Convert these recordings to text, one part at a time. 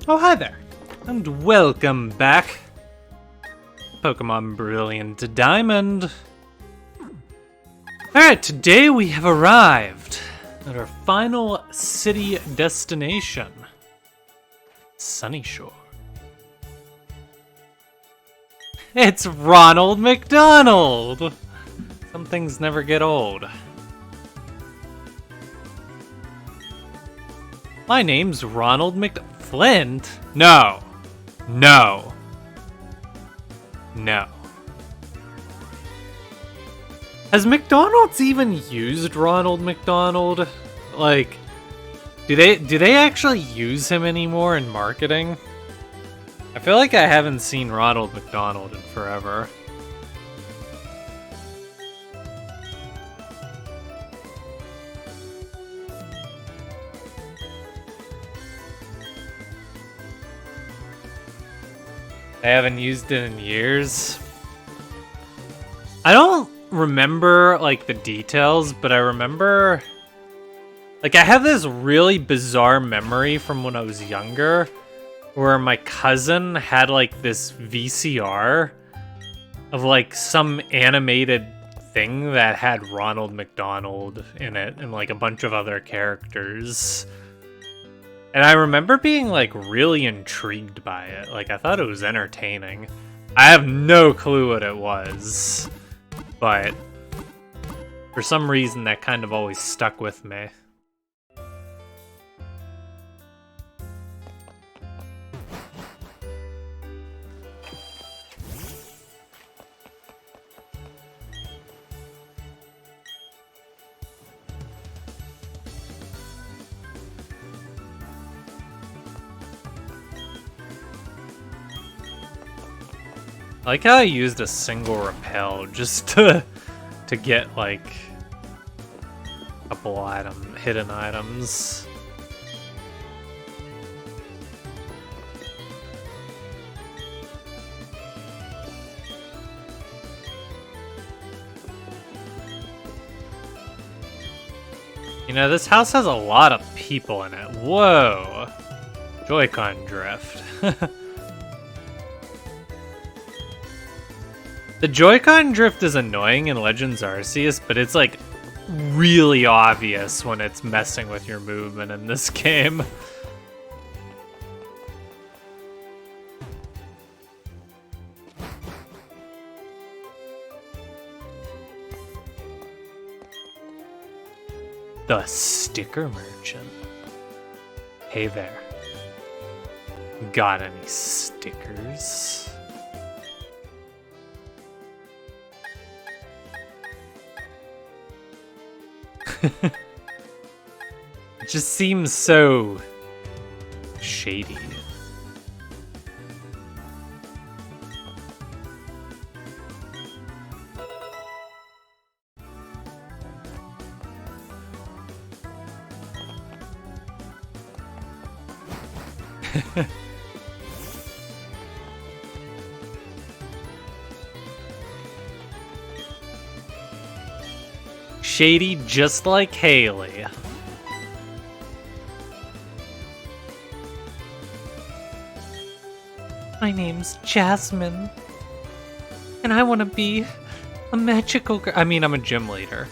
Oh, hi there, and welcome back, Pokemon Brilliant Diamond. Alright, today we have arrived at our final city destination, Sunyshore. It's Ronald McDonald! Some things never get old. My name's Ronald Flint? No. No. No. Has McDonald's even used Ronald McDonald? Like, do they actually use him anymore in marketing? I feel like I haven't seen Ronald McDonald in forever. I haven't used it in years. I don't remember, like, the details, but I remember... Like, I have this really bizarre memory from when I was younger, where my cousin had, like, this VCR of, like, some animated thing that had Ronald McDonald in it, and, like, a bunch of other characters. And I remember being, like, really intrigued by it. Like, I thought it was entertaining. I have no clue what it was. But for some reason, that kind of always stuck with me. I like how I used a single repel just to get, like, a couple hidden items. You know, this house has a lot of people in it. Whoa! Joy-Con drift. The Joy-Con drift is annoying in Legends Arceus, but it's, like, really obvious when it's messing with your movement in this game. The Sticker Merchant. Hey there. Got any stickers? It just seems so shady. Shady just like Haley. My name's Jasmine. And I want to be a magical girl. I mean, I'm a gym leader.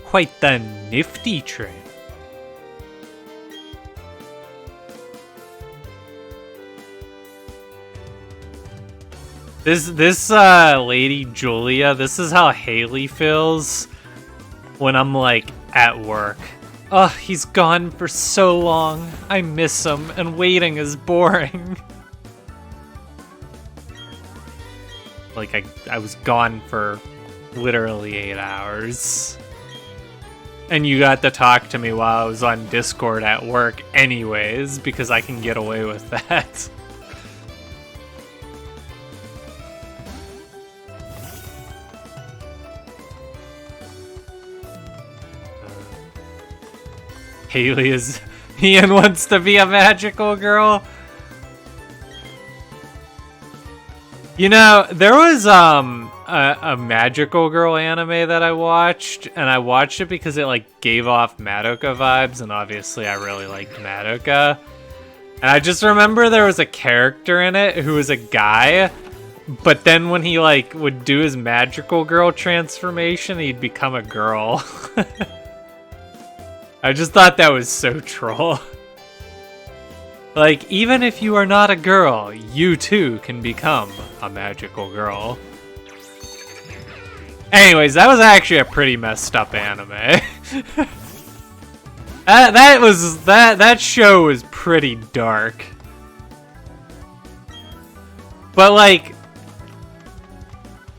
Quite the nifty train. This Lady Julia, this is how Haley feels when I'm, like, at work. Ugh, he's gone for so long. I miss him, and waiting is boring. Like, I was gone for literally 8 hours. And you got to talk to me while I was on Discord at work anyways, because I can get away with that. Haley is... Ian wants to be a magical girl. You know, there was a magical girl anime that I watched, and I watched it because it like gave off Madoka vibes, and obviously I really liked Madoka. And I just remember there was a character in it who was a guy, but then when he like would do his magical girl transformation, he'd become a girl. I just thought that was so troll. Like, even if you are not a girl, you too can become a magical girl. Anyways, that was actually a pretty messed up anime. that show was pretty dark. But like,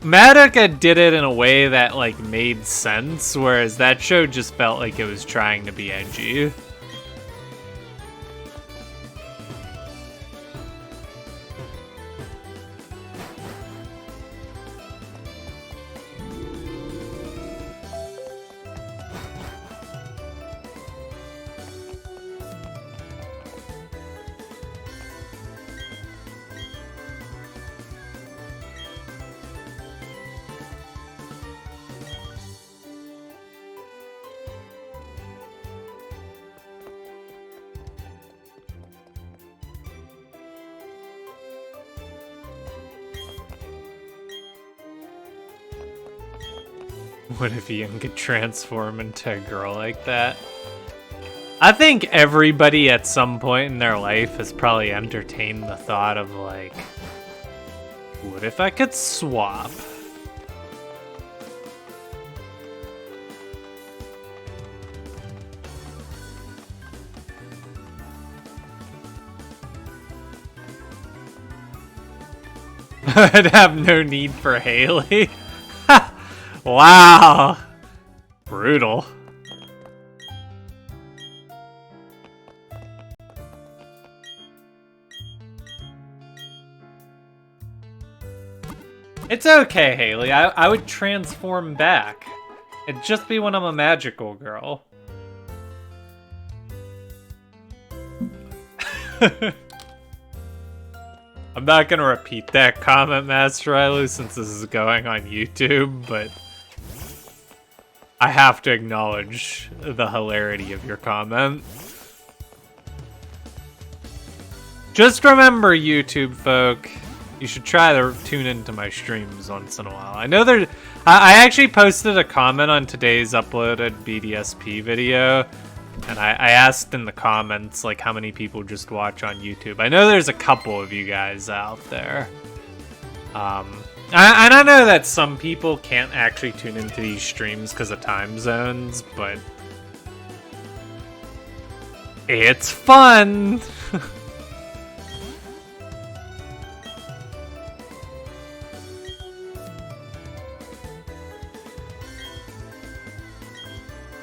Madoka did it in a way that like made sense, whereas that show just felt like it was trying to be edgy. What if Ian could transform into a girl like that? I think everybody at some point in their life has probably entertained the thought of like, what if I could swap? I'd have no need for Haley. Wow. Brutal. It's okay, Haley. I would transform back. It'd just be when I'm a magical girl. I'm not gonna repeat that comment, Master Ilu, since this is going on YouTube, but I have to acknowledge the hilarity of your comment. Just remember, YouTube folk, you should try to tune into my streams once in a while. I know there... I actually posted a comment on today's uploaded BDSP video, and I asked in the comments, like, how many people just watch on YouTube. I know there's a couple of you guys out there. And I know that some people can't actually tune into these streams because of time zones, but it's fun!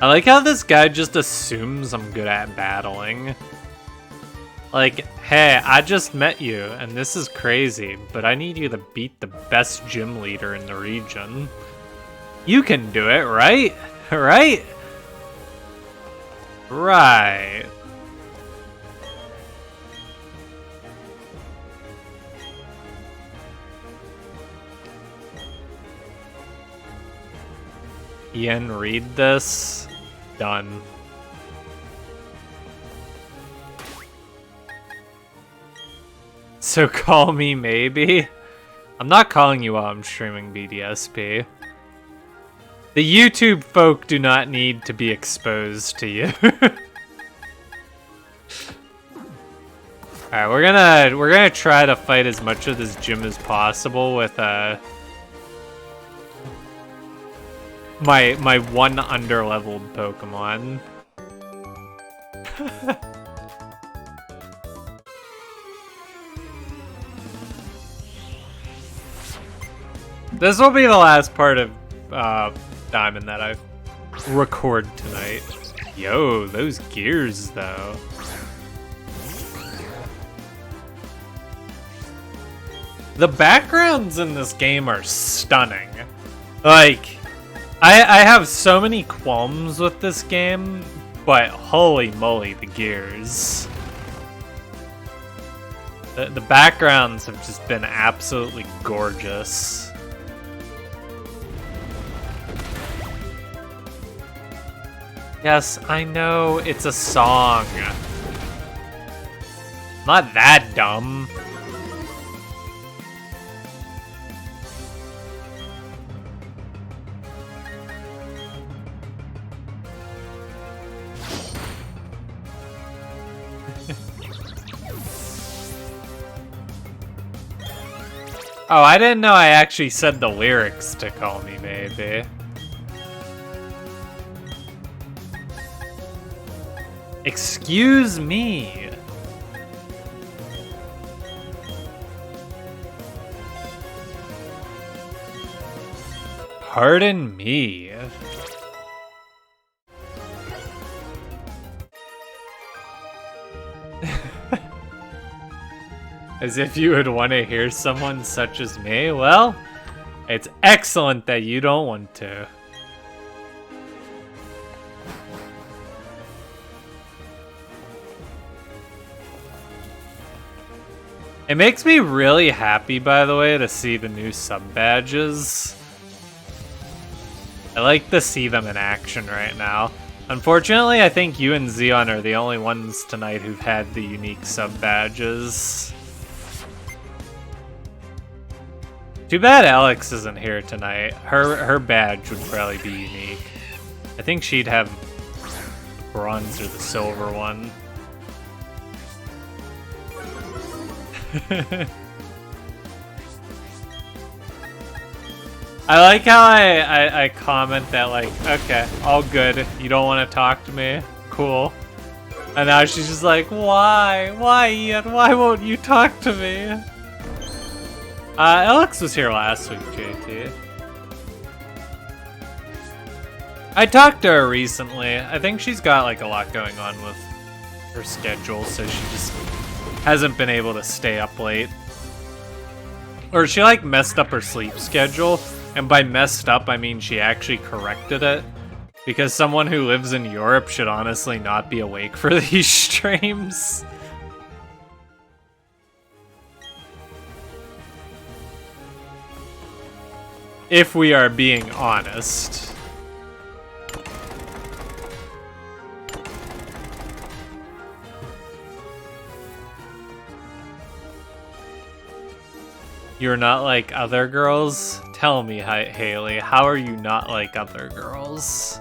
I like how this guy just assumes I'm good at battling. Like, hey, I just met you, and this is crazy, but I need you to beat the best gym leader in the region. You can do it, right? Right? Right. Ian, read this. Done. So call me maybe? I'm not calling you while I'm streaming BDSP. The YouTube folk do not need to be exposed to you. Alright, we're gonna try to fight as much of this gym as possible with my one underleveled Pokemon. This will be the last part of Diamond that I record tonight. Yo, those gears though. The backgrounds in this game are stunning. Like, I have so many qualms with this game, but holy moly, the gears. The backgrounds have just been absolutely gorgeous. Yes, I know, it's a song. Not that dumb. Oh, I didn't know I actually said the lyrics to Call Me Maybe. Excuse me. Pardon me. As if you would want to hear someone such as me? Well, it's excellent that you don't want to. It makes me really happy, by the way, to see the new sub badges. I like to see them in action right now. Unfortunately, I think you and Xeon are the only ones tonight who've had the unique sub badges. Too bad Alex isn't here tonight. Her badge would probably be unique. I think she'd have the bronze or the silver one. I like how I comment that, like, okay, all good. You don't want to talk to me? Cool. And now she's just like, why? Why, Ian? Why won't you talk to me? Alex was here last week, JT. I talked to her recently. I think she's got like a lot going on with her schedule, so she just hasn't been able to stay up late. Or she like messed up her sleep schedule, and by messed up I mean she actually corrected it. Because someone who lives in Europe should honestly not be awake for these streams. If we are being honest. You're not like other girls? Tell me, Haley, how are you not like other girls?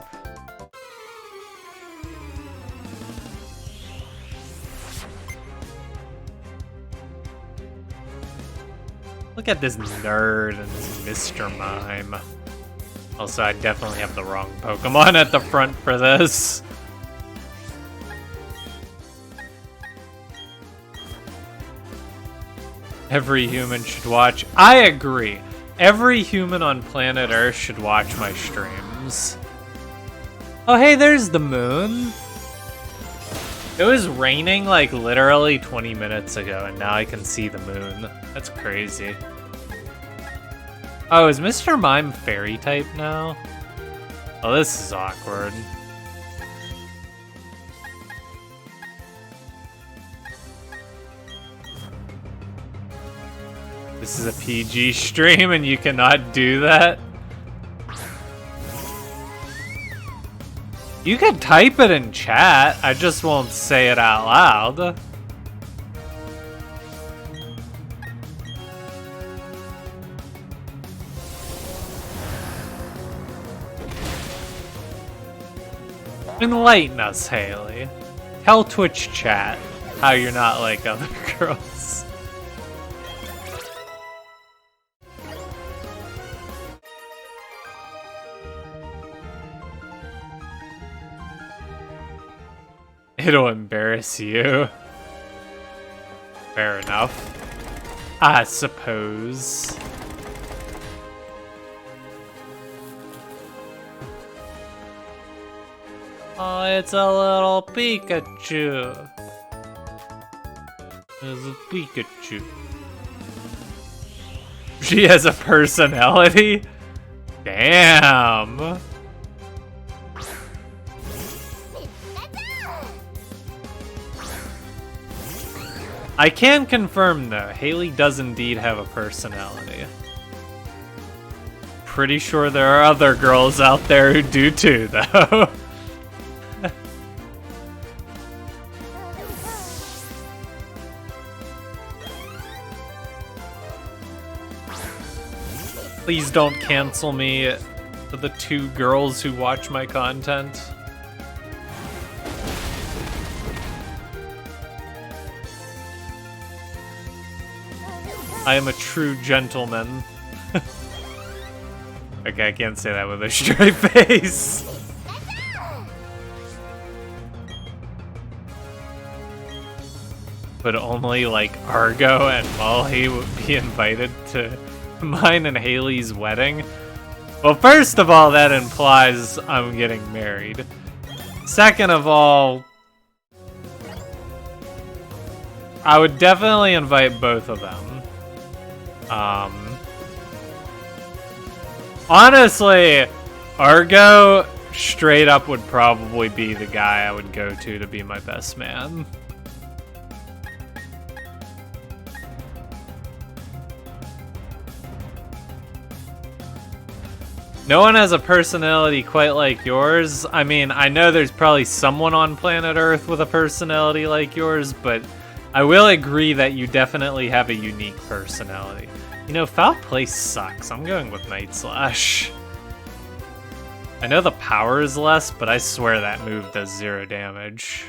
Look at this nerd and this Mr. Mime. Also, I definitely have the wrong Pokemon at the front for this. Every human should watch. I agree. Every human on planet Earth should watch my streams. Oh, hey, there's the moon. It was raining like literally 20 minutes ago, and now I can see the moon. That's crazy. Oh, is Mr. Mime fairy type now? Oh, this is awkward. This is a PG stream and you cannot do that? You can type it in chat, I just won't say it out loud. Enlighten us, Haley. Tell Twitch chat how you're not like other girls. It'll embarrass you. Fair enough. I suppose. It's a little Pikachu. It's a Pikachu. She has a personality? Damn. I can confirm though, Haley does indeed have a personality. Pretty sure there are other girls out there who do too, though. Please don't cancel me for the 2 girls who watch my content. I am a true gentleman. Okay, I can't say that with a straight face. But only like Argo and Molly would be invited to mine and Haley's wedding. Well, first of all, that implies I'm getting married. Second of all, I would definitely invite both of them. Honestly, Argo straight up would probably be the guy I would go to be my best man. No one has a personality quite like yours. I mean, I know there's probably someone on planet Earth with a personality like yours, but I will agree that you definitely have a unique personality. You know, Foul Play sucks. I'm going with Night Slash. I know the power is less, but I swear that move does 0 damage.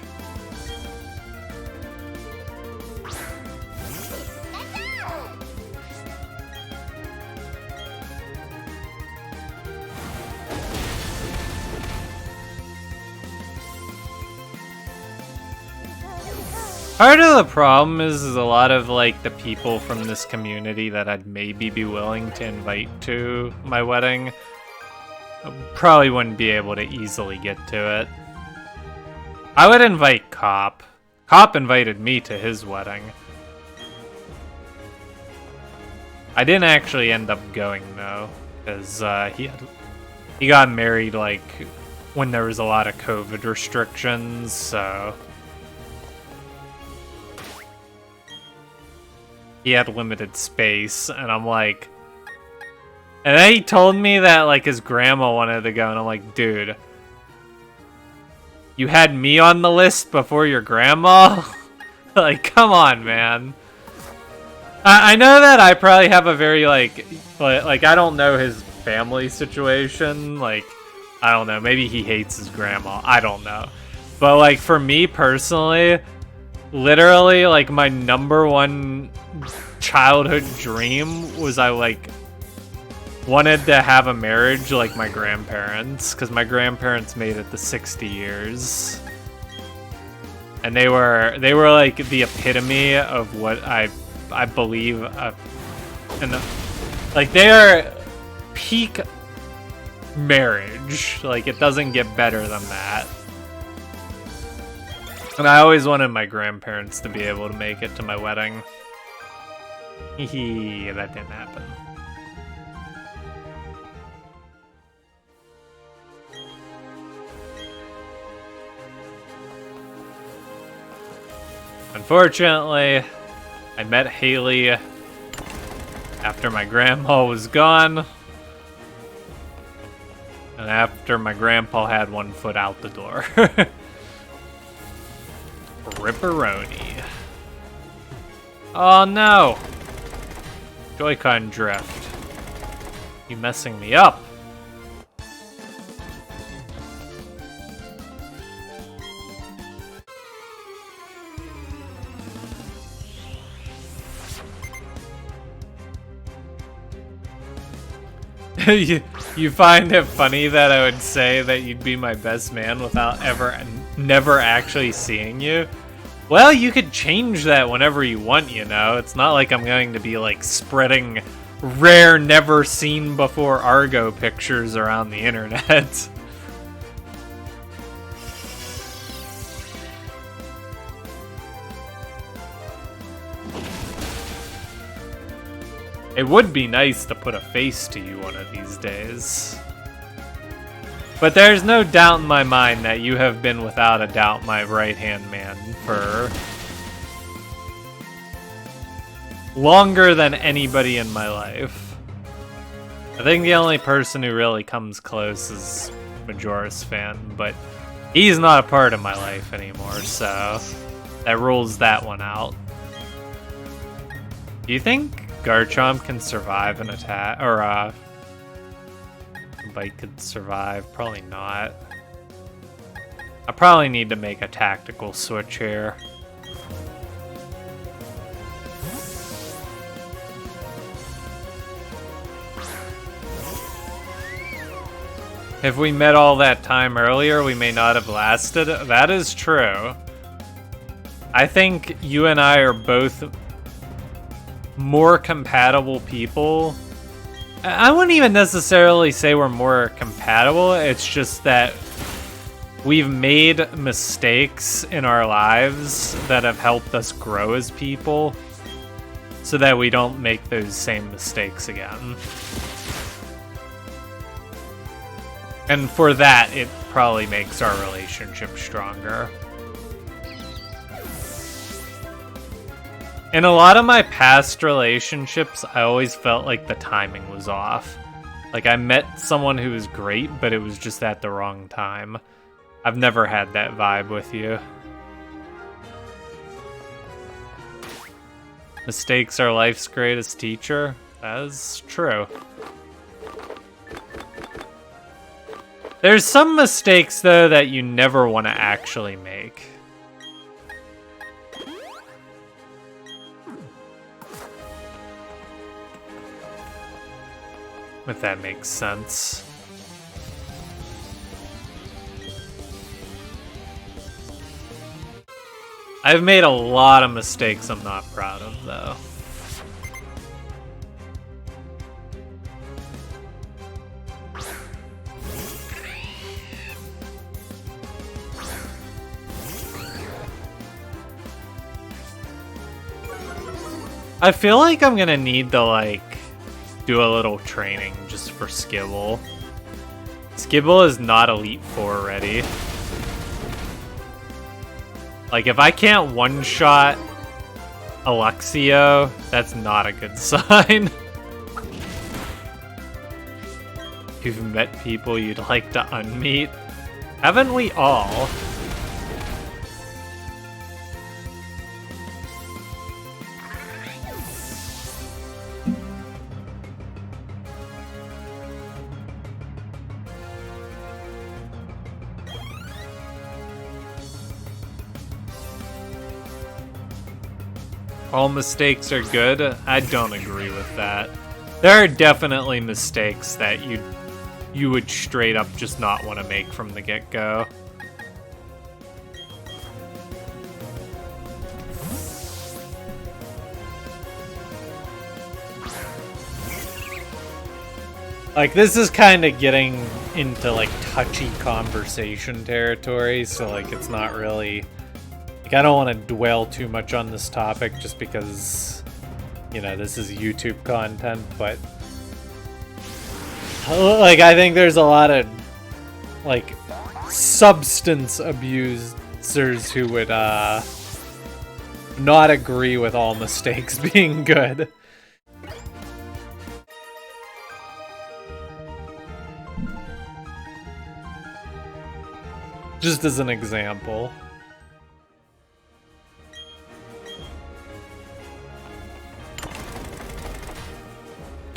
Part of the problem is a lot of like the people from this community that I'd maybe be willing to invite to my wedding probably wouldn't be able to easily get to it. I would invite Cop. Cop invited me to his wedding. I didn't actually end up going though, because he got married like when there was a lot of COVID restrictions, so he had limited space, and I'm like... And then he told me that, like, his grandma wanted to go, and I'm like, dude, you had me on the list before your grandma? Like, come on, man. I know that I probably have a very, like, I don't know his family situation. Like, I don't know, maybe he hates his grandma. I don't know. But, like, for me personally... Literally, like, my #1 childhood dream was I, like, wanted to have a marriage like my grandparents, because my grandparents made it to 60 years. And they were like, the epitome of what I believe, and, like, they are peak marriage. Like, it doesn't get better than that. And I always wanted my grandparents to be able to make it to my wedding. Hehe, that didn't happen. Unfortunately, I met Haley after my grandma was gone. And after my grandpa had 1 foot out the door. Ripperoni. Oh no! Joy-Con drift. You messing me up. You find it funny that I would say that you'd be my best man without never actually seeing you? Well, you could change that whenever you want, you know? It's not like I'm going to be, like, spreading rare, never-seen-before Argo pictures around the internet. It would be nice to put a face to you one of these days. But there's no doubt in my mind that you have been without a doubt my right-hand man for longer than anybody in my life. I think the only person who really comes close is Majora's Fan, but he's not a part of my life anymore, so that rules that one out. Do you think Garchomp can survive an attack, or Bite could survive? Probably not. I probably need to make a tactical switch here. If we met all that time earlier, we may not have lasted. That is true. I think you and I are both more compatible people. I wouldn't even necessarily say we're more compatible. It's just that we've made mistakes in our lives that have helped us grow as people so that we don't make those same mistakes again. And for that, it probably makes our relationship stronger. In a lot of my past relationships, I always felt like the timing was off. Like I met someone who was great, but it was just at the wrong time. I've never had that vibe with you. Mistakes are life's greatest teacher. That is true. There's some mistakes, though, that you never want to actually make. If that makes sense. I've made a lot of mistakes I'm not proud of, though. I feel like I'm gonna need to, like, do a little training just for Skibble. Skibble is not Elite Four ready. Like, if I can't one-shot Alexio, that's not a good sign. You've met people you'd like to unmeet. Haven't we all? All mistakes are good? I don't agree with that. There are definitely mistakes that you would straight up just not want to make from the get-go. Like, this is kind of getting into, like, touchy conversation territory, so, like, it's not really... I don't want to dwell too much on this topic just because, you know, this is YouTube content, but like I think there's a lot of like substance abusers who would not agree with all mistakes being good. Just as an example.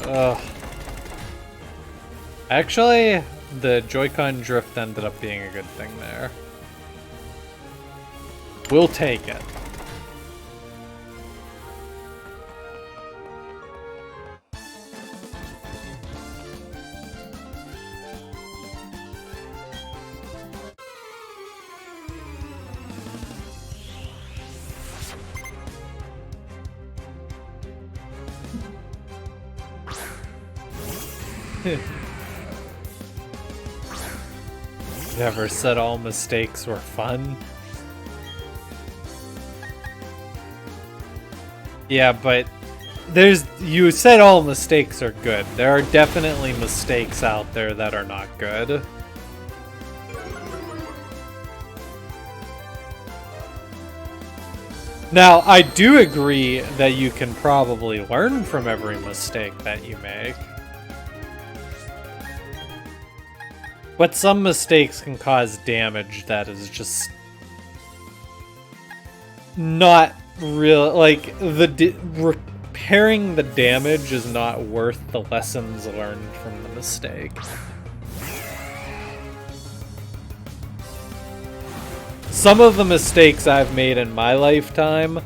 Ugh. Actually, the Joy-Con drift ended up being a good thing there. We'll take it. Never said all mistakes were fun. Yeah, but you said all mistakes are good. There are definitely mistakes out there that are not good. Now, I do agree that you can probably learn from every mistake that you make. But some mistakes can cause damage that is just not real. Like, repairing the damage is not worth the lessons learned from the mistake. Some of the mistakes I've made in my lifetime,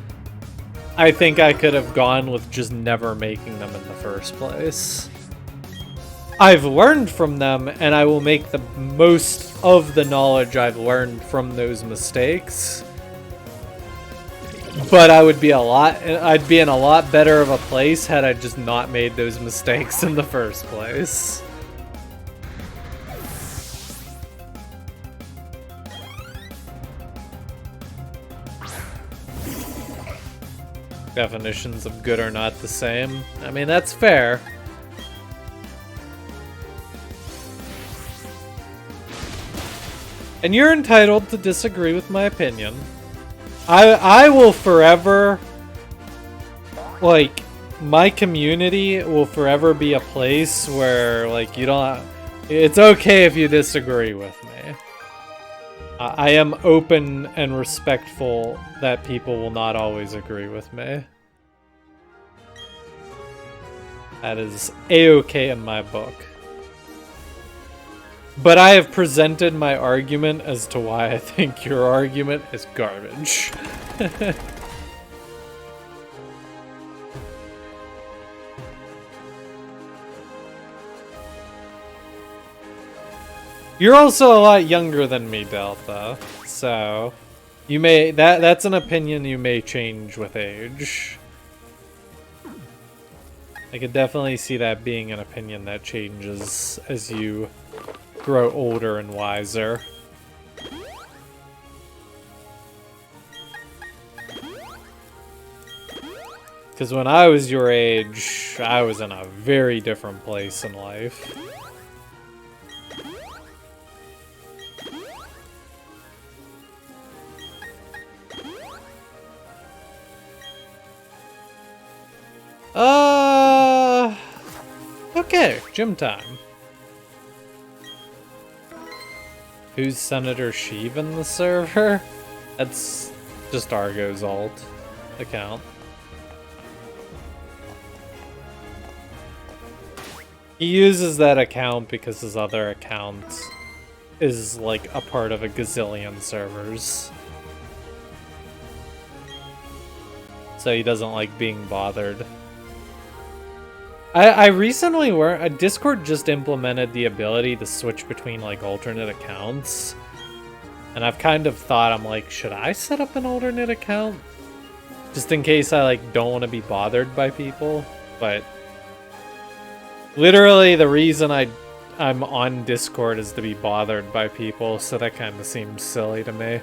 I think I could have gone with just never making them in the first place. I've learned from them, and I will make the most of the knowledge I've learned from those mistakes. But I'd be in a lot better of a place had I just not made those mistakes in the first place. Definitions of good are not the same. I mean, that's fair. And you're entitled to disagree with my opinion. I will forever, like, my community will forever be a place where, like, it's okay if you disagree with me. I am open and respectful that people will not always agree with me. That is a-okay in my book. But I have presented my argument as to why I think your argument is garbage. You're also a lot younger than me, Delta. So, you may that's an opinion you may change with age. I could definitely see that being an opinion that changes as you grow older and wiser. Because when I was your age, I was in a very different place in life. Okay, gym time. Who's Senator Sheev in the server? That's just Argo's alt account. He uses that account because his other account is like a part of a gazillion servers. So he doesn't like being bothered. I recently learned Discord just implemented the ability to switch between like alternate accounts. And I've kind of thought, I'm like, should I set up an alternate account? Just in case I like don't want to be bothered by people. But literally the reason I'm on Discord is to be bothered by people, so that kind of seems silly to me.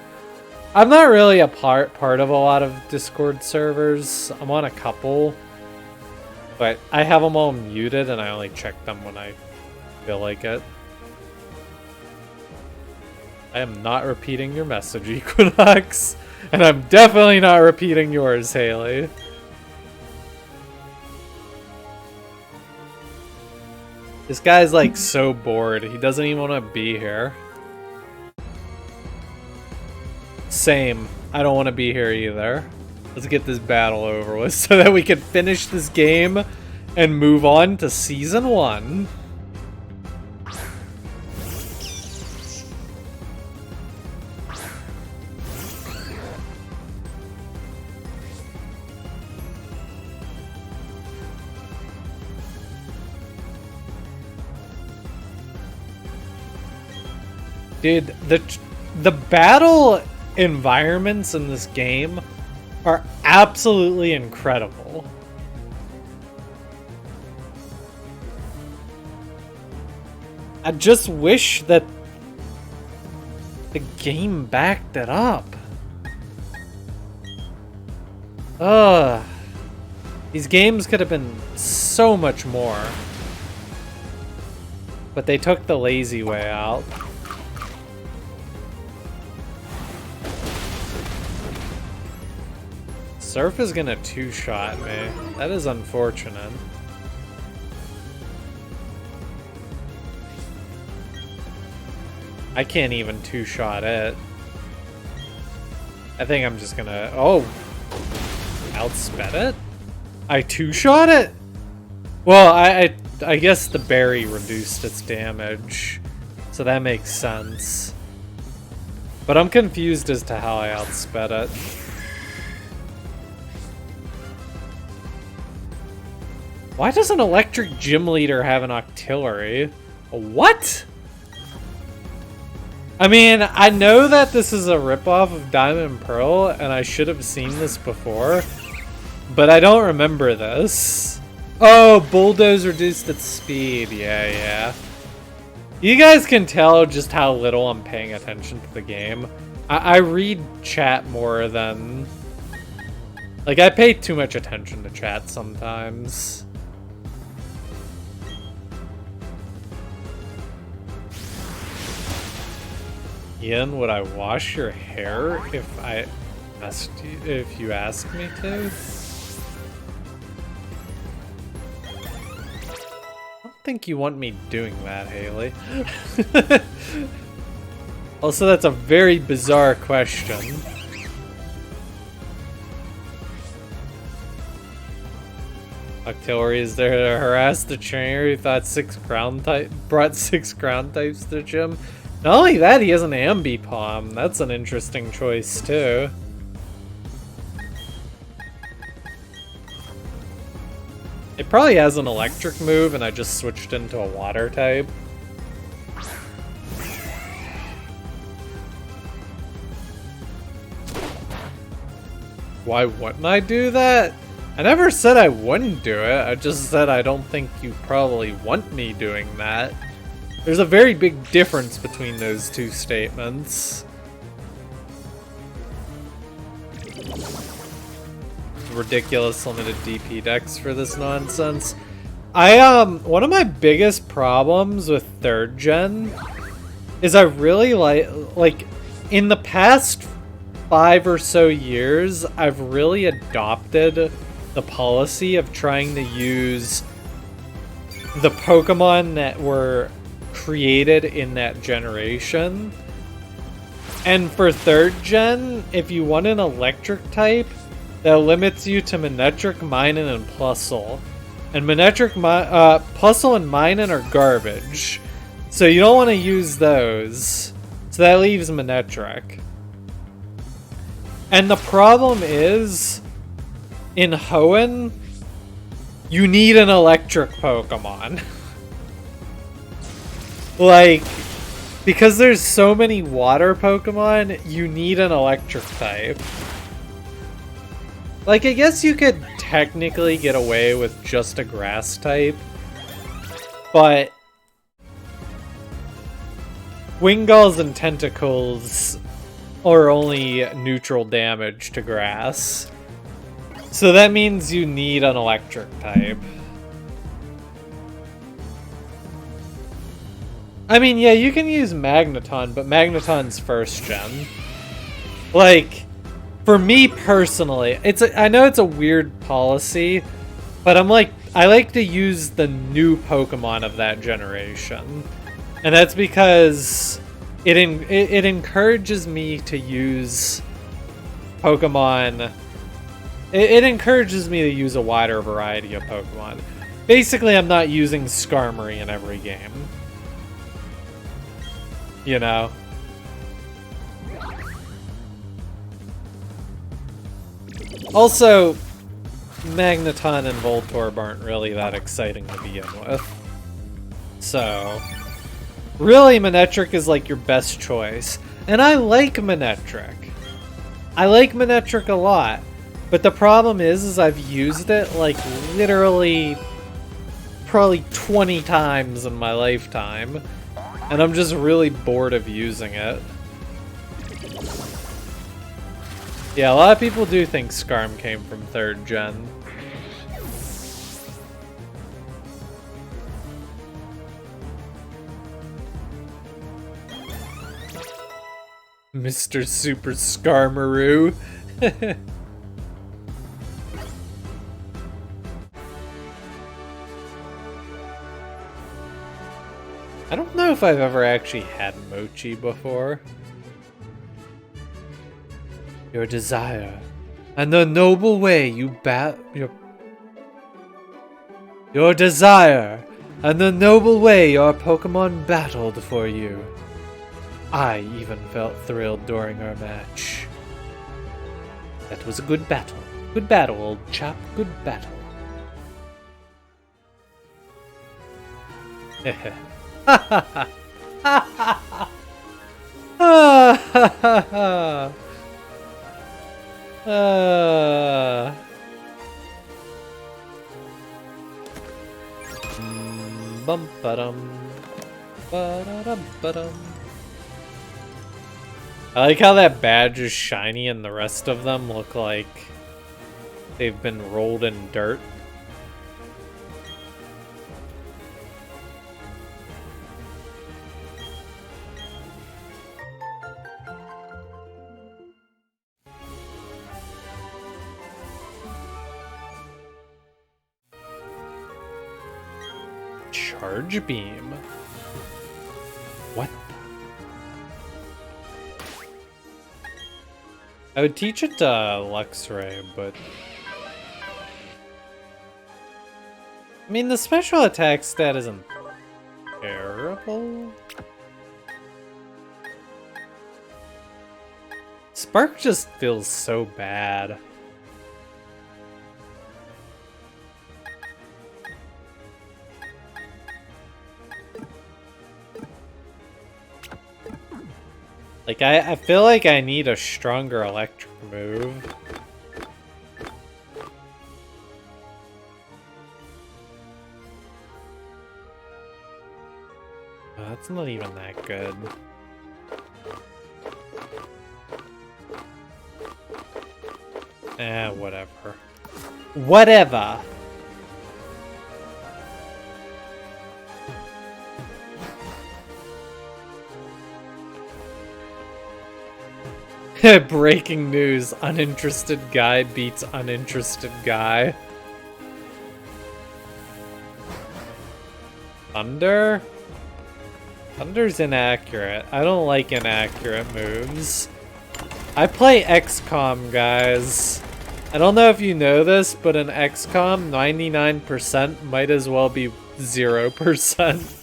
I'm not really a part of a lot of Discord servers. I'm on a couple. But I have them all muted, and I only check them when I feel like it. I am not repeating your message, Equinox. And I'm definitely not repeating yours, Haley. This guy's like so bored. He doesn't even want to be here. Same. I don't want to be here either. Let's get this battle over with so that we can finish this game and move on to Season 1. Dude, the battle environments in this game are absolutely incredible. I just wish that the game backed it up. These games could have been so much more. But they took the lazy way out. Surf is gonna two-shot me. That is unfortunate. I can't even two-shot it. I think I'm just gonna... Oh! Outsped it? I two-shot it? Well, I guess the berry reduced its damage. So that makes sense. But I'm confused as to how I outsped it. Why does an electric gym leader have an octillery? What? I mean, I know that this is a ripoff of Diamond and Pearl, and I should have seen this before, but I don't remember this. Oh, Bulldoze reduced its speed. Yeah. You guys can tell just how little I'm paying attention to the game. I read chat more than... Like, I pay too much attention to chat sometimes. Ian, would I wash your hair if you asked me to? I don't think you want me doing that, Haley. Also, that's a very bizarre question. Octillery is there to harass the trainer who thought brought 6 ground types to the gym. Not only that, he has an Ambipom. That's an interesting choice, too. It probably has an electric move, and I just switched into a water type. Why wouldn't I do that? I never said I wouldn't do it. I just said I don't think you probably want me doing that. There's a very big difference between those two statements. Ridiculous limited DP decks for this nonsense. One of my biggest problems with 3rd gen is I really like in the past 5 or so years, I've really adopted the policy of trying to use the Pokemon that were created in that generation. And for 3rd gen, if you want an electric type, that limits you to Manectric, Minun, and Plusle. And Manectric, Plusle, and Minun are garbage. So you don't want to use those. So that leaves Manectric. And the problem is, in Hoenn, you need an electric Pokemon. Like, because there's so many water Pokemon, you need an electric type. Like, I guess you could technically get away with just a grass type, but Wingull's and Tentacles are only neutral damage to grass. So that means you need an electric type. I mean, yeah, you can use Magneton, but Magneton's 1st gen. Like, for me personally, I know it's a weird policy, but I like to use the new Pokemon of that generation. And that's because it encourages me to use Pokemon. It encourages me to use a wider variety of Pokemon. Basically, I'm not using Skarmory in every game. You know? Also, Magneton and Voltorb aren't really that exciting to begin with. So, really, Manectric is like your best choice. And I like Manectric. I like Manectric a lot. But the problem is I've used it like literally probably 20 times in my lifetime. And I'm just really bored of using it. Yeah, a lot of people do think Skarm came from 3rd gen. Mr. Super Skarmory. I don't know if I've ever actually had mochi before. Your desire and the noble way you your desire and the noble way your Pokemon battled for you. I even felt thrilled during our match. That was a good battle. Good battle, old chap. Good battle. Heh ha ha ha ha ha ha. Bum ba-dum. Ba-da-dum-ba-dum. I like how that badge is shiny and the rest of them look like they've been rolled in dirt. Charge beam? What? I would teach it to Luxray, but... I mean, the special attack stat isn't terrible. Spark just feels so bad. Like, I feel like I need a stronger electric move. Oh, that's not even that good. Whatever. Whatever! Breaking news. Uninterested guy beats uninterested guy. Thunder? Thunder's inaccurate. I don't like inaccurate moves. I play XCOM, guys. I don't know if you know this, but in XCOM, 99% might as well be 0%.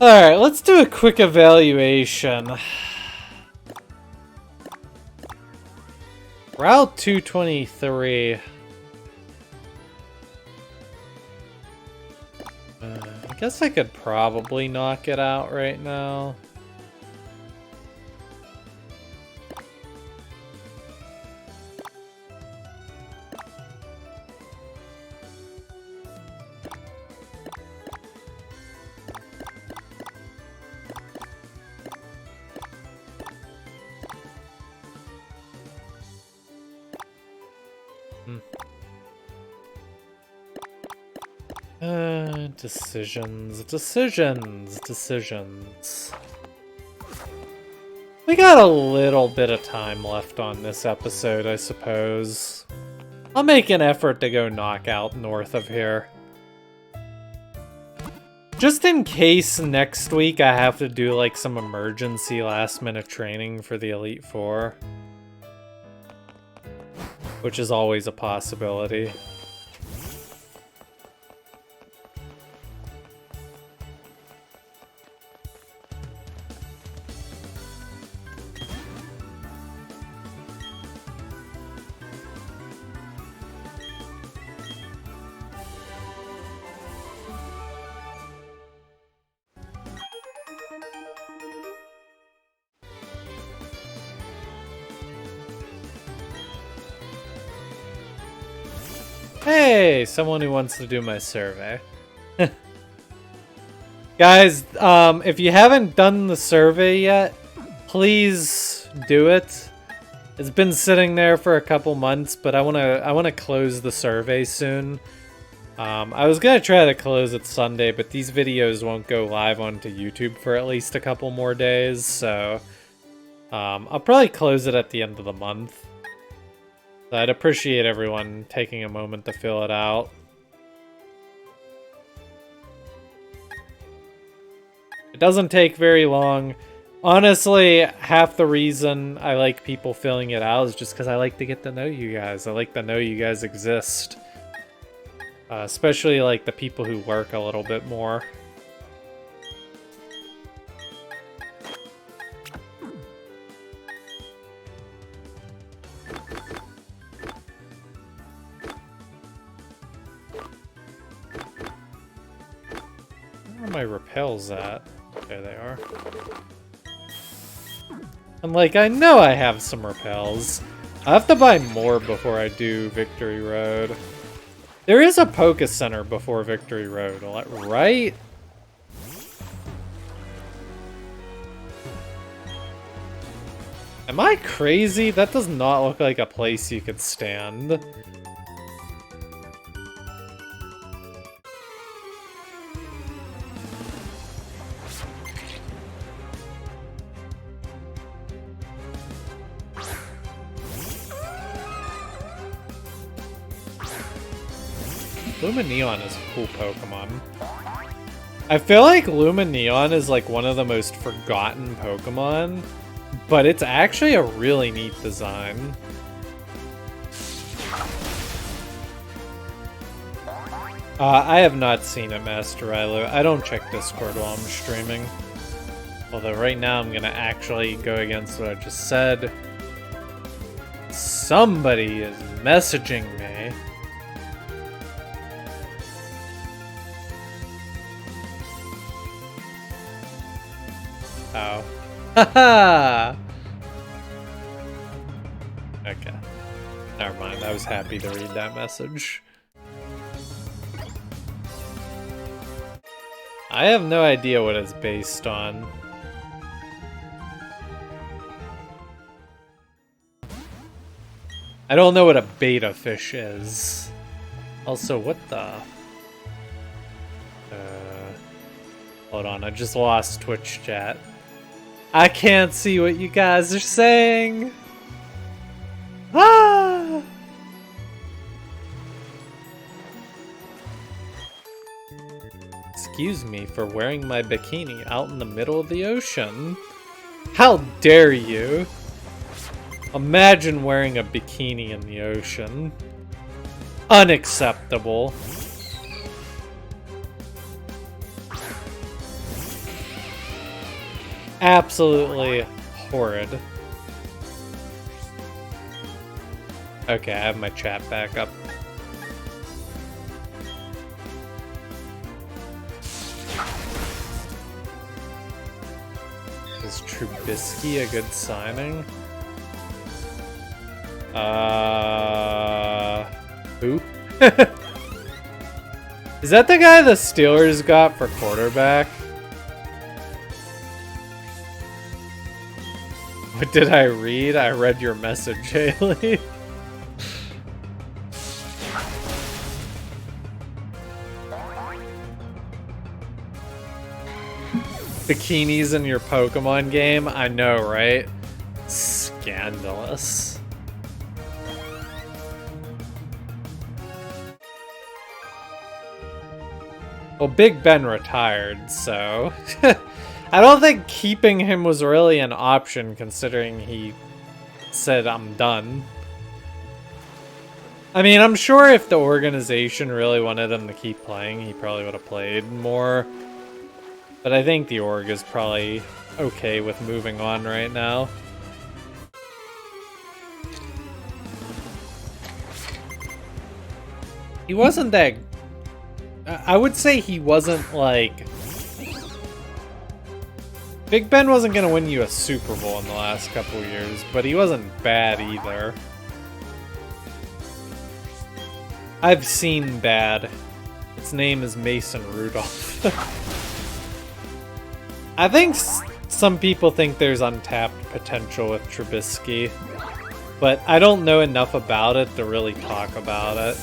Alright, let's do a quick evaluation. Route 223. I guess I could probably knock it out right now. Decisions. We got a little bit of time left on this episode, I suppose. I'll make an effort to go knock out north of here. Just in case next week I have to do like some emergency last-minute training for the Elite Four. Which is always a possibility. Hey, someone who wants to do my survey. Guys, if you haven't done the survey yet, please do it. It's been sitting there for a couple months, but I wanna close the survey soon. I was gonna try to close it Sunday, but these videos won't go live onto YouTube for at least a couple more days, so I'll probably close it at the end of the month. So I'd appreciate everyone taking a moment to fill it out. It doesn't take very long. Honestly, half the reason I like people filling it out is just because I like to get to know you guys. I like to know you guys exist. Especially like the people who work a little bit more. Where are my repels at? There they are. I'm like, I know I have some repels. I have to buy more before I do Victory Road. There is a Poké Center before Victory Road, right? Am I crazy? That does not look like a place you could stand. Lumineon is a cool Pokemon. I feel like Lumineon is like one of the most forgotten Pokemon, but it's actually a really neat design. I have not seen it, Master Rilo. I don't check Discord while I'm streaming. Although right now I'm gonna actually go against what I just said. Somebody is messaging me. Oh. Haha! Okay. Never mind, I was happy to read that message. I have no idea what it's based on. I don't know what a beta fish is. Also, what the... hold on, I just lost Twitch chat. I can't see what you guys are saying. Ah! Excuse me for wearing my bikini out in the middle of the ocean. How dare you? Imagine wearing a bikini in the ocean. Unacceptable. Absolutely horrid. Okay, I have my chat back up. Is Trubisky a good signing? Who? Is that the guy the Steelers got for quarterback? What did I read? I read your message, Haley. Bikinis in your Pokemon game? I know, right? Scandalous. Well, Big Ben retired, so... I don't think keeping him was really an option, considering he said, I'm done. I mean, I'm sure if the organization really wanted him to keep playing, he probably would have played more. But I think the org is probably okay with moving on right now. He wasn't that... I would say he wasn't, like... Big Ben wasn't going to win you a Super Bowl in the last couple years, but he wasn't bad either. I've seen bad. Its name is Mason Rudolph. I think some people think there's untapped potential with Trubisky. But I don't know enough about it to really talk about it.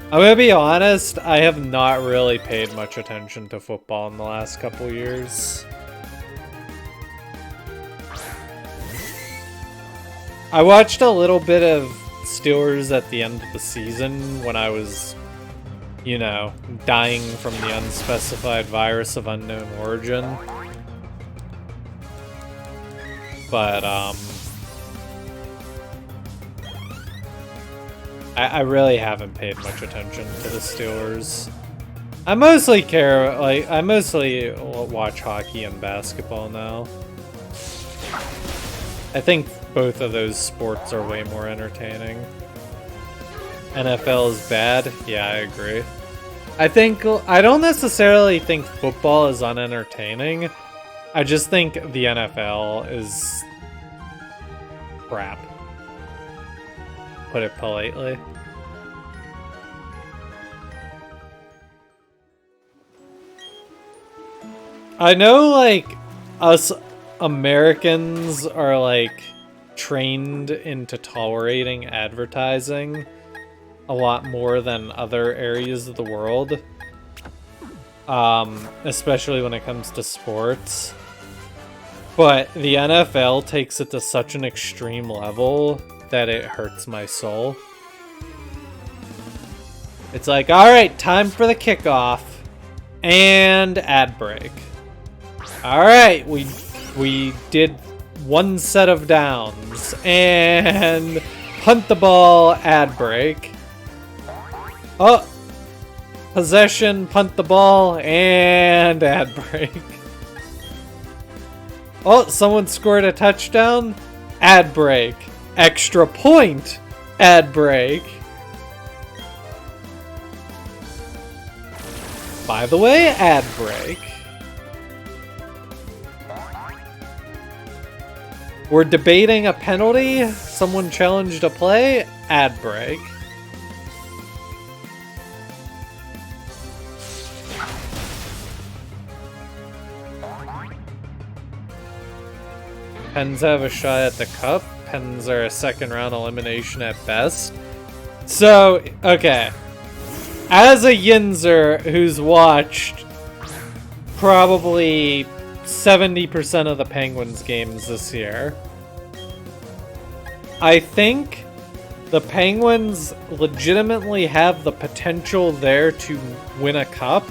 I'm gonna be honest, I have not really paid much attention to football in the last couple years. I watched a little bit of Steelers at the end of the season when I was, you know, dying from the unspecified virus of unknown origin. But, I really haven't paid much attention to the Steelers. I mostly watch hockey and basketball now. I think both of those sports are way more entertaining. NFL is bad. Yeah, I agree. I don't necessarily think football is unentertaining. I just think the NFL is crap. Put it politely. I know, like, us Americans are, like, trained into tolerating advertising a lot more than other areas of the world. Especially when it comes to sports. But the NFL takes it to such an extreme level that it hurts my soul. It's like, alright, time for the kickoff. And ad break. Alright, we did one set of downs. And punt the ball, ad break. Oh, possession, punt the ball, and ad break. Oh, someone scored a touchdown, ad break. Extra point, ad break. By the way, ad break. We're debating a penalty. Someone challenged a play, ad break. Pens have a shot at the cup. Pens are a second round elimination at best. So, okay. As a Yinzer who's watched probably 70% of the Penguins games this year, I think the Penguins legitimately have the potential there to win a cup.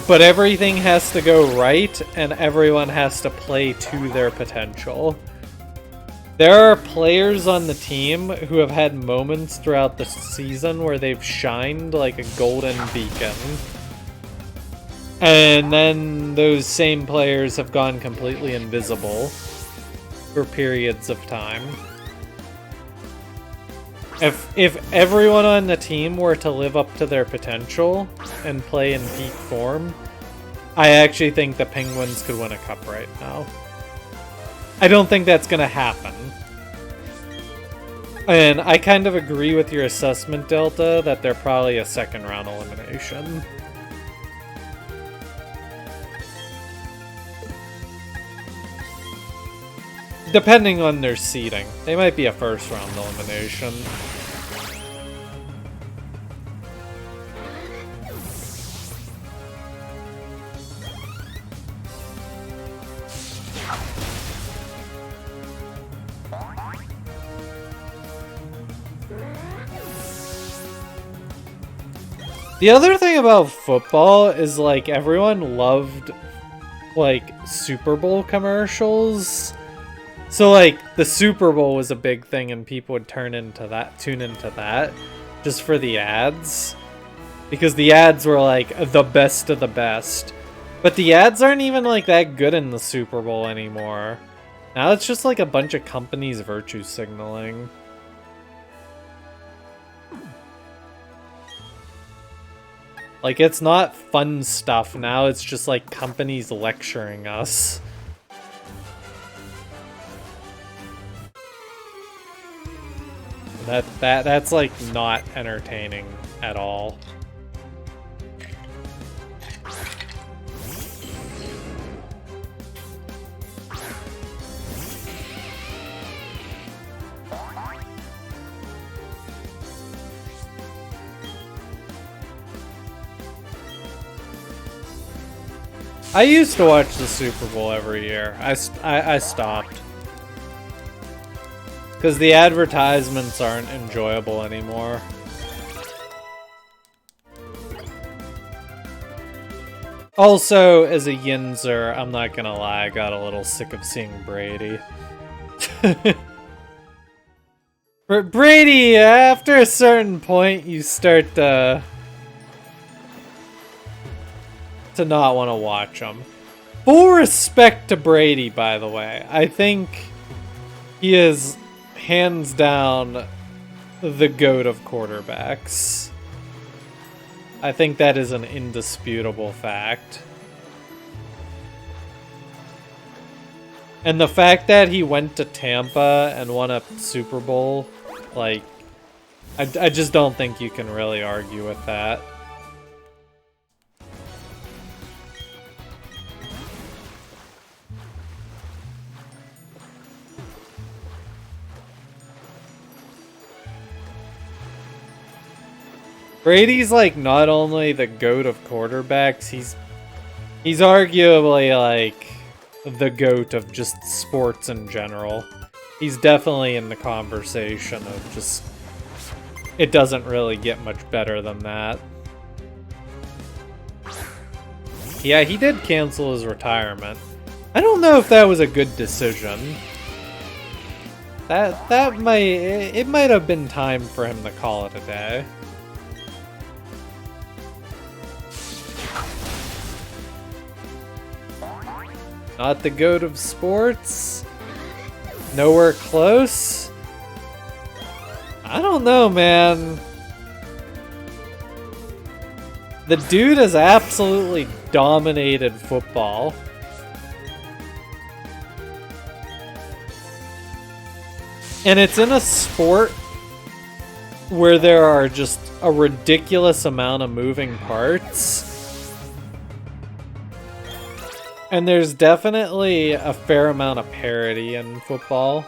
But everything has to go right, and everyone has to play to their potential. There are players on the team who have had moments throughout the season where they've shined like a golden beacon. And then those same players have gone completely invisible for periods of time. If everyone on the team were to live up to their potential and play in peak form, I actually think the Penguins could win a cup right now. I don't think that's going to happen. And I kind of agree with your assessment, Delta, that they're probably a second round elimination. Depending on their seeding. They might be a first round elimination. The other thing about football is, like, everyone loved, like, Super Bowl commercials. So, like, the Super Bowl was a big thing and people would tune into that just for the ads. Because the ads were, like, the best of the best. But the ads aren't even, like, that good in the Super Bowl anymore. Now it's just, like, a bunch of companies virtue signaling. Like, it's not fun stuff now, it's just, like, companies lecturing us. That's like not entertaining at all. I used to watch the Super Bowl every year. I stopped. Because the advertisements aren't enjoyable anymore. Also, as a Yinzer, I'm not gonna lie, I got a little sick of seeing Brady. Brady, after a certain point, you start to not want to watch him. Full respect to Brady, by the way. I think he is hands down the GOAT of quarterbacks. I think that is an indisputable fact. And the fact that he went to Tampa and won a Super Bowl, like, I just don't think you can really argue with that. Brady's like not only the GOAT of quarterbacks, he's arguably like the GOAT of just sports in general. He's definitely in the conversation of just, it doesn't really get much better than that. Yeah, he did cancel his retirement. I don't know if that was a good decision. It might have been time for him to call it a day. Not the GOAT of sports? Nowhere close? I don't know, man. The dude has absolutely dominated football. And it's in a sport where there are just a ridiculous amount of moving parts. And there's definitely a fair amount of parity in football.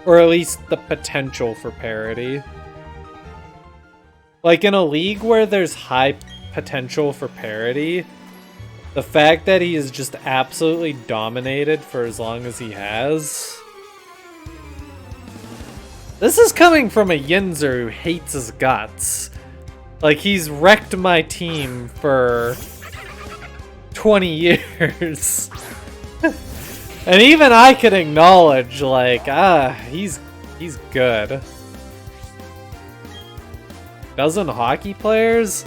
Or at least the potential for parity. Like in a league where there's high potential for parity, the fact that he is just absolutely dominated for as long as he has. This is coming from a Yinzer who hates his guts. Like, he's wrecked my team for 20 years. And even I can acknowledge, like, he's good. Doesn't hockey players?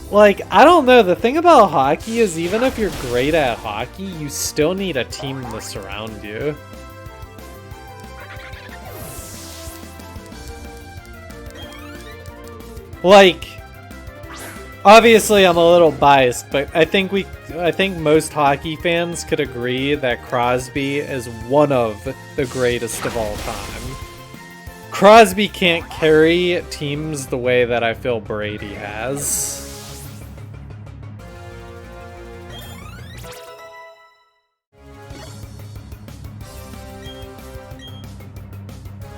Like, I don't know. The thing about hockey is even if you're great at hockey, you still need a team to surround you. Like, obviously I'm a little biased, but I think most hockey fans could agree that Crosby is one of the greatest of all time. Crosby can't carry teams the way that I feel Brady has.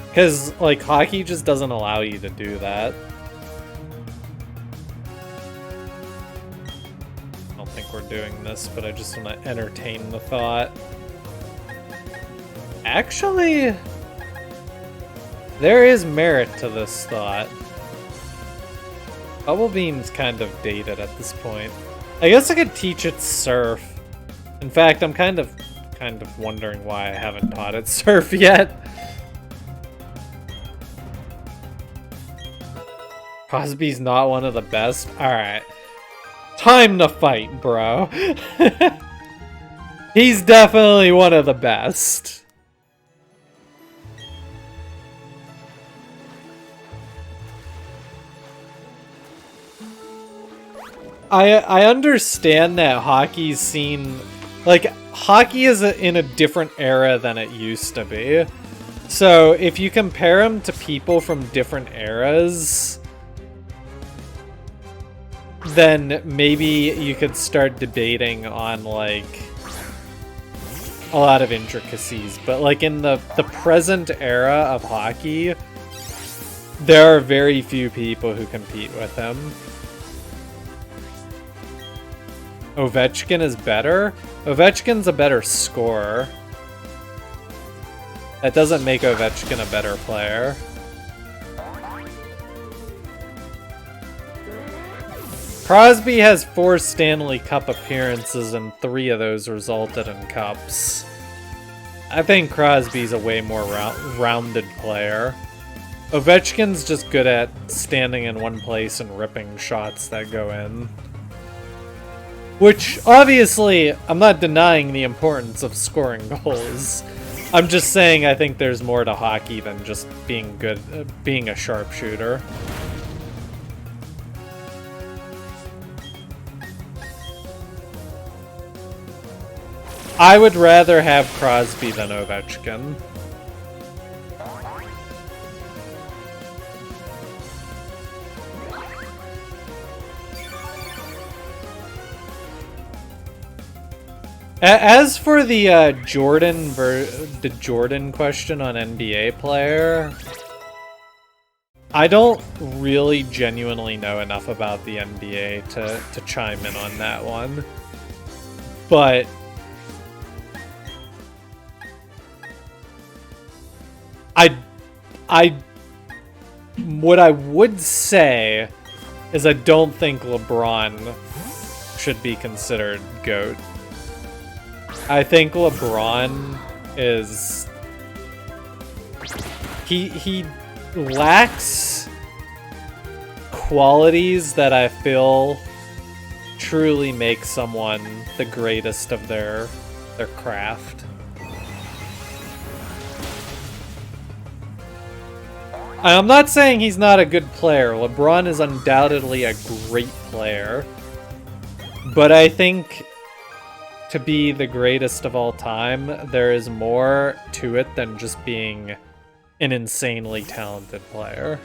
Because, like, hockey just doesn't allow you to do that. I don't think we're doing this, but I just want to entertain the thought. Actually, there is merit to this thought. Bubble Beam's kind of dated at this point. I guess I could teach it Surf. In fact, I'm kind of wondering why I haven't taught it Surf yet. Crosby's not one of the best? Alright. Time to fight, bro. He's definitely one of the best. I understand that hockey's seen... Like, hockey is in a different era than it used to be. So, if you compare them to people from different eras, then maybe you could start debating on, like, a lot of intricacies. But, like, in the present era of hockey, there are very few people who compete with him. Ovechkin is better? Ovechkin's a better scorer. That doesn't make Ovechkin a better player. Crosby has 4 Stanley Cup appearances and 3 of those resulted in cups. I think Crosby's a way more rounded player. Ovechkin's just good at standing in one place and ripping shots that go in. Which, obviously, I'm not denying the importance of scoring goals. I'm just saying I think there's more to hockey than just being good, being a sharpshooter. I would rather have Crosby than Ovechkin. As for the Jordan question on NBA player, I don't really genuinely know enough about the NBA to chime in on that one. But what I would say is I don't think LeBron should be considered GOAT. I think LeBron is... He lacks qualities that I feel truly make someone the greatest of their craft. I'm not saying he's not a good player. LeBron is undoubtedly a great player. But I think to be the greatest of all time, there is more to it than just being an insanely talented player.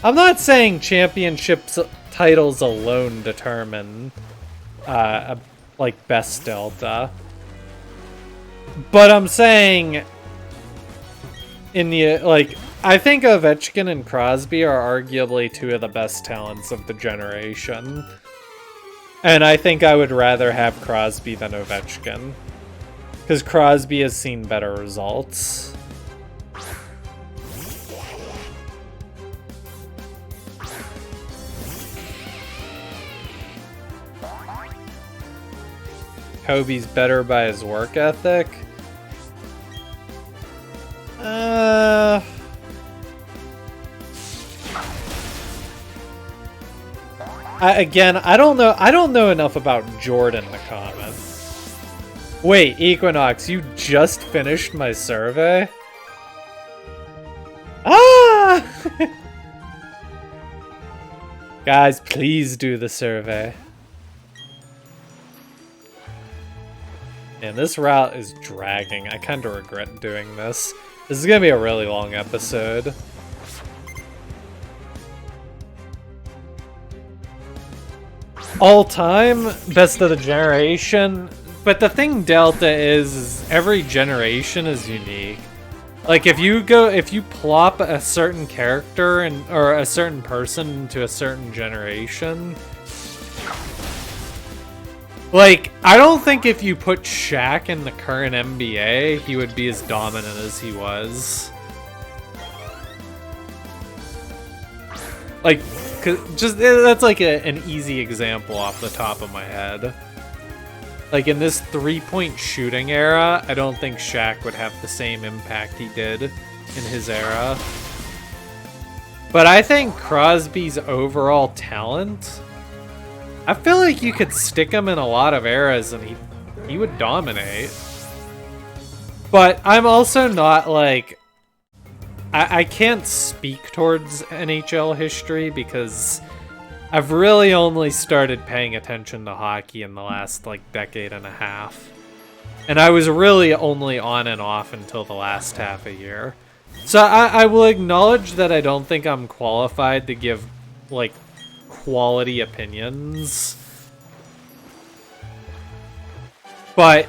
I'm not saying championships titles alone determine like best delta, but I'm saying in the I think Ovechkin and Crosby are arguably 2 of the best talents of the generation, and I think I would rather have Crosby than Ovechkin because Crosby has seen better results. Kobe's better by his work ethic. Again, I don't know. I don't know enough about Jordan to comment. Wait, Equinox, you just finished my survey? Ah! Guys, please do the survey. Man, this route is dragging. I kind of regret doing this. This is gonna be a really long episode. All time, best of the generation. But the thing, Delta, is every generation is unique. Like if you plop a certain character or a certain person into a certain generation. Like, I don't think if you put Shaq in the current NBA, he would be as dominant as he was. Like, that's like an easy example off the top of my head. Like, in this three-point shooting era, I don't think Shaq would have the same impact he did in his era. But I think Crosby's overall talent... I feel like you could stick him in a lot of eras and he would dominate. But I'm also not like... I can't speak towards NHL history because I've really only started paying attention to hockey in the last like decade and a half. And I was really only on and off until the last half a year. So I will acknowledge that I don't think I'm qualified to give like quality opinions. But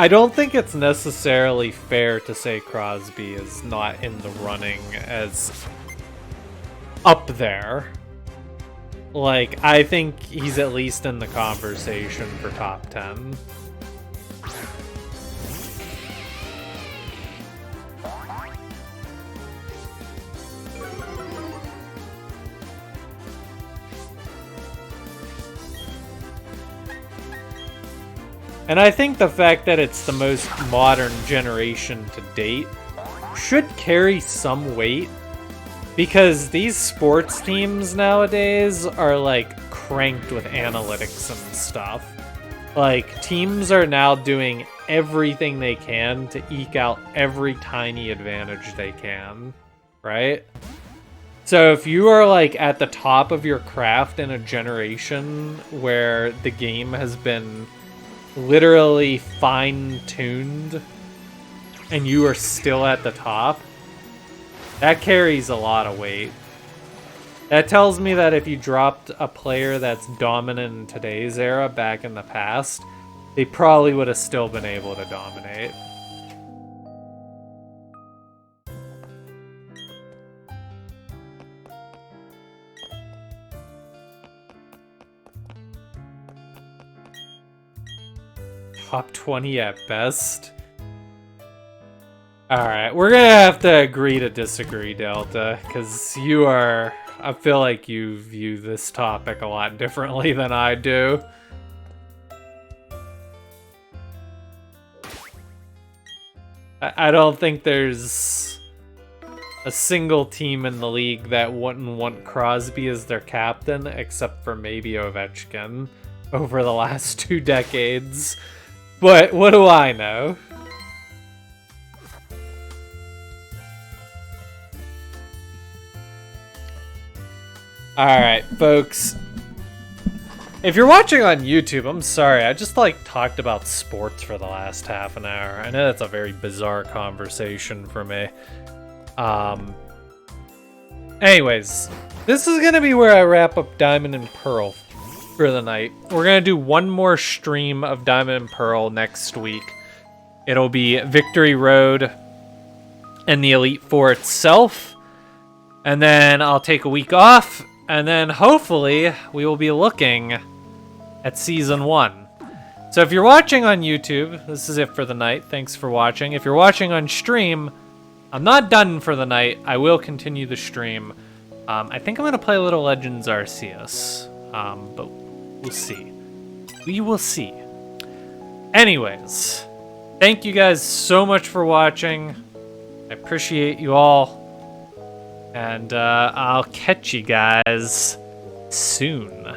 I don't think it's necessarily fair to say Crosby is not in the running as up there. Like, I think he's at least in the conversation for top 10. And I think the fact that it's the most modern generation to date should carry some weight, because these sports teams nowadays are like cranked with analytics and stuff. Like, teams are now doing everything they can to eke out every tiny advantage they can, right? So if you are like at the top of your craft in a generation where the game has been literally fine-tuned and you are still at the top, that carries a lot of weight. That tells me that if you dropped a player that's dominant in today's era back in the past, they probably would have still been able to dominate. Top 20 at best. Alright, we're gonna have to agree to disagree, Delta, because you are... I feel like you view this topic a lot differently than I do. I don't think there's a single team in the league that wouldn't want Crosby as their captain, except for maybe Ovechkin over the last 2 decades. But what do I know? Alright, folks. If you're watching on YouTube, I'm sorry. I just, like, talked about sports for the last half an hour. I know that's a very bizarre conversation for me. Anyways, this is going to be where I wrap up Diamond and Pearl for the night. We're going to do one more stream of Diamond and Pearl next week. It'll be Victory Road and the Elite Four itself. And then I'll take a week off. And then hopefully we will be looking at Season 1. So if you're watching on YouTube, this is it for the night. Thanks for watching. If you're watching on stream, I'm not done for the night. I will continue the stream. I think I'm going to play a little Legends Arceus. But we'll see. We will see. Anyways, thank you guys so much for watching. I appreciate you all. And I'll catch you guys soon.